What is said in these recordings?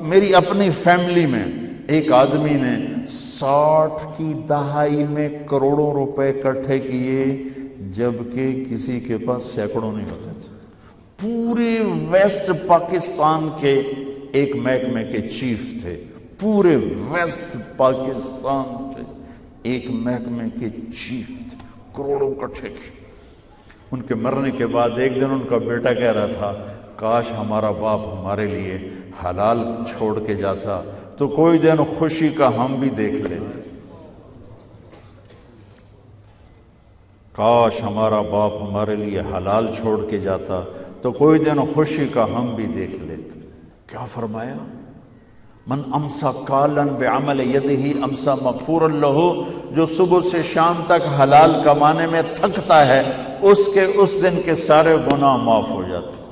میری اپنی فیملی میں ایک آدمی نے 60 کی دہائی میں کروڑوں روپے اکٹھے کیے، جبکہ کسی کے پاس سینکڑوں نہیں ہوتے تھے۔ پورے ویسٹ پاکستان کے ایک محکمے کے چیف تھے، پورے ویسٹ پاکستان کے ایک محکمے کے چیف تھے، کروڑوں اکٹھے کیے۔ ان کے مرنے کے بعد ایک دن ان کا بیٹا کہہ رہا تھا، کاش ہمارا باپ ہمارے لیے حلال چھوڑ کے جاتا تو کوئی دن خوشی کا ہم بھی دیکھ لیتے، کاش ہمارا باپ ہمارے لیے حلال چھوڑ کے جاتا تو کوئی دن خوشی کا ہم بھی دیکھ لیتے۔ کیا فرمایا؟ من امسا کالن بعمل یدہ امسا مغفورا لہ، جو صبح سے شام تک حلال کمانے میں تھکتا ہے اس کے اس دن کے سارے گناہ معاف ہو جاتے۔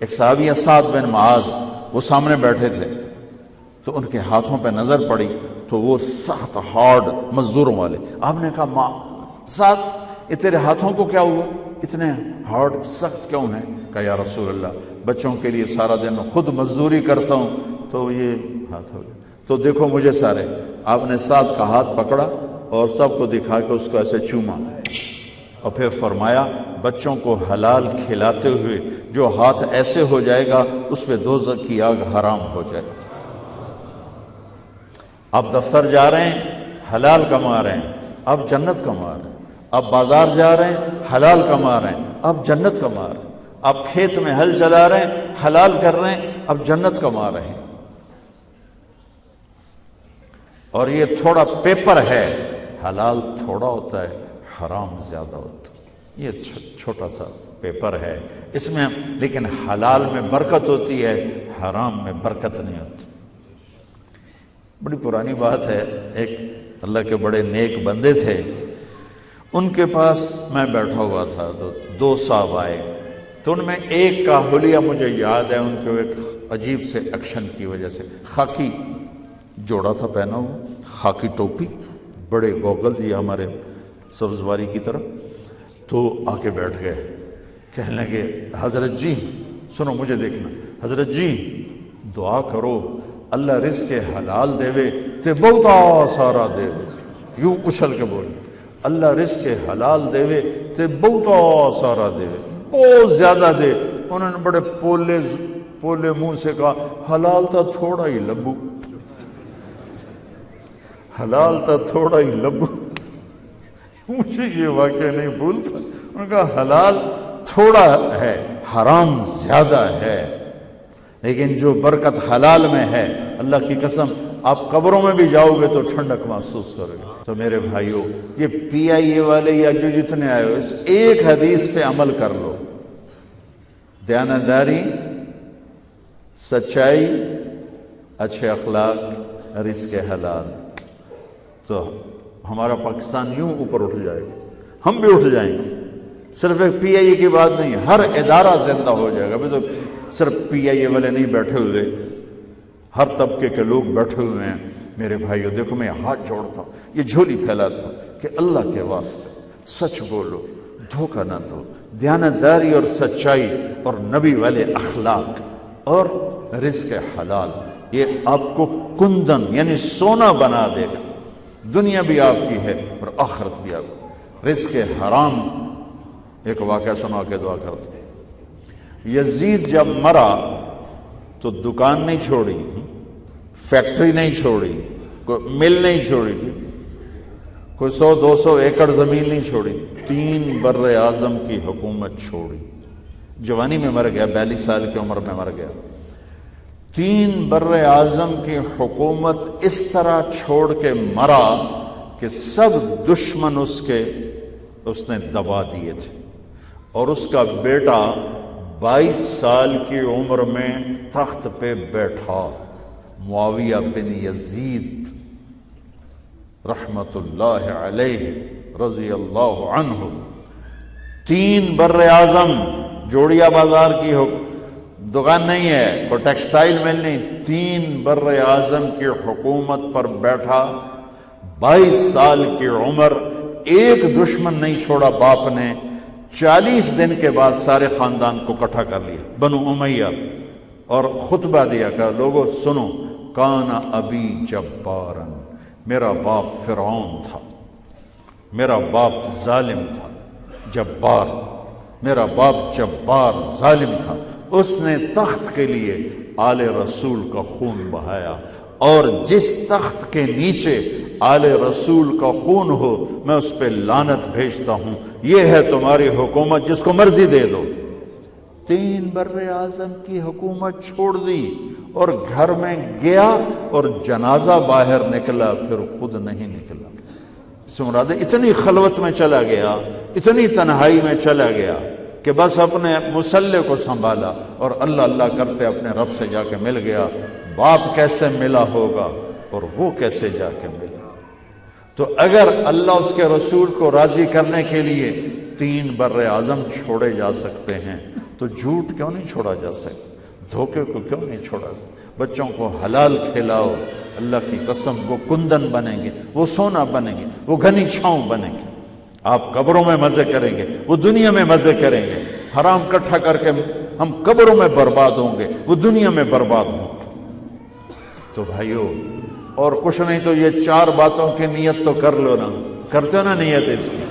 ایک صحابی سعد بن معاذ، وہ سامنے بیٹھے تھے تو ان کے ہاتھوں پہ نظر پڑی تو وہ سخت ہارڈ مزدوروں والے۔ آپ نے کہا سعد، یہ تیرے ہاتھوں کو کیا ہوا، اتنے ہارڈ سخت کیوں ہیں؟ کہا یا رسول اللہ، بچوں کے لیے سارا دن خود مزدوری کرتا ہوں تو یہ ہاتھ ہو گیا۔ تو دیکھو مجھے سارے۔ آپ نے سعد کا ہاتھ پکڑا اور سب کو دکھا کے اس کو ایسے چوما اور پھر فرمایا، بچوں کو حلال کھلاتے ہوئے جو ہاتھ ایسے ہو جائے گا اس پہ دوزخ کی آگ حرام ہو جائے گا۔ آپ دفتر جا رہے ہیں، حلال کما رہے ہیں، آپ جنت کما رہے ہیں۔ آپ بازار جا رہے ہیں، حلال کما رہے ہیں، آپ جنت کما رہے ہیں۔ آپ کھیت میں ہل چلا رہے ہیں، حلال کر رہے ہیں، آپ جنت کما رہے ہیں۔ اور یہ تھوڑا پیپر ہے، حلال تھوڑا ہوتا ہے، حرام زیادہ ہوتا ہے۔ یہ چھوٹا سا پیپر ہے، اس میں لیکن حلال میں برکت ہوتی ہے، حرام میں برکت نہیں ہوتی۔ بڑی پرانی بات ہے، ایک اللہ کے بڑے نیک بندے تھے، ان کے پاس میں بیٹھا ہوا تھا تو 2 صاحب آئے، تو ان میں ایک کا حلیہ مجھے یاد ہے، ان کے ایک عجیب سے ایکشن کی وجہ سے، خاکی جوڑا تھا پہنا ہوا، خاکی ٹوپی، بڑے گوگلز یہ ہمارے سبزواری کی طرف، تو آ کے بیٹھ گئے، کہنے لگے حضرت جی سنو مجھے دیکھنا، حضرت جی دعا کرو اللہ رزق حلال دے وے تے بہتا سارا دے وے، یوں اچھل کے بولے، اللہ رزق حلال دے وے تے بہتا سارا دے وے، بہت زیادہ دے۔ انہوں نے بڑے پولے منہ سے کہا، حلال تا تھوڑا ہی لبو، حلال تا تھوڑا ہی لبو۔ مجھے یہ واقعہ نہیں بھولتا، انہوں نے کہا حلال تھوڑا ہے، حرام زیادہ ہے، لیکن جو برکت حلال میں ہے، اللہ کی قسم آپ قبروں میں بھی جاؤ گے تو ٹھنڈک محسوس کرو گے۔ تو میرے بھائیوں، یہ پی آئی اے والے یا جو جتنے آئے ہو، اس ایک حدیث پہ عمل کر لو، دیانتداری، سچائی، اچھے اخلاق، رزق حلال، تو ہمارا پاکستان یوں اوپر اٹھ جائے گا، ہم بھی اٹھ جائیں گے۔ صرف ایک پی آئی اے کی بات نہیں، ہر ادارہ زندہ ہو جائے گا۔ ابھی تو صرف پی آئی اے والے نہیں بیٹھے ہوئے، ہر طبقے کے لوگ بیٹھے ہوئے ہیں۔ میرے بھائیو دیکھو، میں ہاتھ جوڑتا ہوں، یہ جھولی پھیلاتا ہوں کہ اللہ کے واسطے سچ بولو، دھوکہ نہ دو، دیانتداری اور سچائی اور نبی والے اخلاق اور رزق حلال، یہ آپ کو کندن یعنی سونا بنا دے گا، دنیا بھی آپ کی ہے اور آخرت بھی آپ کی۔ رزق حرام، ایک واقعہ سنا کے دعا کرتے، یزید جب مرا تو دکان نہیں چھوڑی، فیکٹری نہیں چھوڑی، کوئی مل نہیں چھوڑی، کوئی 100-200 ایکڑ زمین نہیں چھوڑی، 3 بر اعظم کی حکومت چھوڑی۔ جوانی میں مر گیا، 42 سال کی عمر میں مر گیا۔ 3 بر اعظم کی حکومت اس طرح چھوڑ کے مرا کہ سب دشمن اس نے دبا دیے تھے، اور اس کا بیٹا 22 سال کی عمر میں تخت پہ بیٹھا، معاویہ بن یزید رحمت اللہ علیہ رضی اللہ عنہ۔ 3 بر اعظم، جوڑیا بازار کی دکان نہیں ہے، کوئی ٹیکسٹائل مل نہیں، 3 بر اعظم کی حکومت پر بیٹھا، 22 سال کی عمر، ایک دشمن نہیں چھوڑا باپ نے، 40 دن کے بعد سارے خاندان کو اکٹھا کر لیا بنو امیہ، اور خطبہ دیا کہ لوگوں سنو، کان ابی جبارن، میرا باپ فرعون تھا، میرا باپ ظالم تھا، جبار، میرا باپ جبار ظالم تھا، اس نے تخت کے لیے آل رسول کا خون بہایا، اور جس تخت کے نیچے آل رسول کا خون ہو میں اس پہ لعنت بھیجتا ہوں، یہ ہے تمہاری حکومت، جس کو مرضی دے دو۔ 3 بر اعظم کی حکومت چھوڑ دی اور گھر میں گیا، اور جنازہ باہر نکلا، پھر خود نہیں نکلا۔ اس مراد اتنی خلوت میں چلا گیا، اتنی تنہائی میں چلا گیا کہ بس اپنے مسلح کو سنبھالا اور اللہ اللہ کرتے اپنے رب سے جا کے مل گیا۔ باپ کیسے ملا ہوگا اور وہ کیسے جا کے ملا۔ تو اگر اللہ اس کے رسول کو راضی کرنے کے لیے 3 بر اعظم چھوڑے جا سکتے ہیں تو جھوٹ کیوں نہیں چھوڑا جا سکتا؟ دھوکے کو کیوں نہیں چھوڑا سکتا؟ بچوں کو حلال کھلاؤ، اللہ کی قسم وہ کندن بنیں گے، وہ سونا بنیں گے، وہ گھنی چھاؤں بنیں گے۔ آپ قبروں میں مزے کریں گے، وہ دنیا میں مزے کریں گے۔ حرام اکٹھا کر کے ہم قبروں میں برباد ہوں گے، وہ دنیا میں برباد ہوں گے۔ تو بھائیو، اور کچھ نہیں تو یہ 4 باتوں کی نیت تو کر لو نا، کرتے ہو نا نیت اس کی؟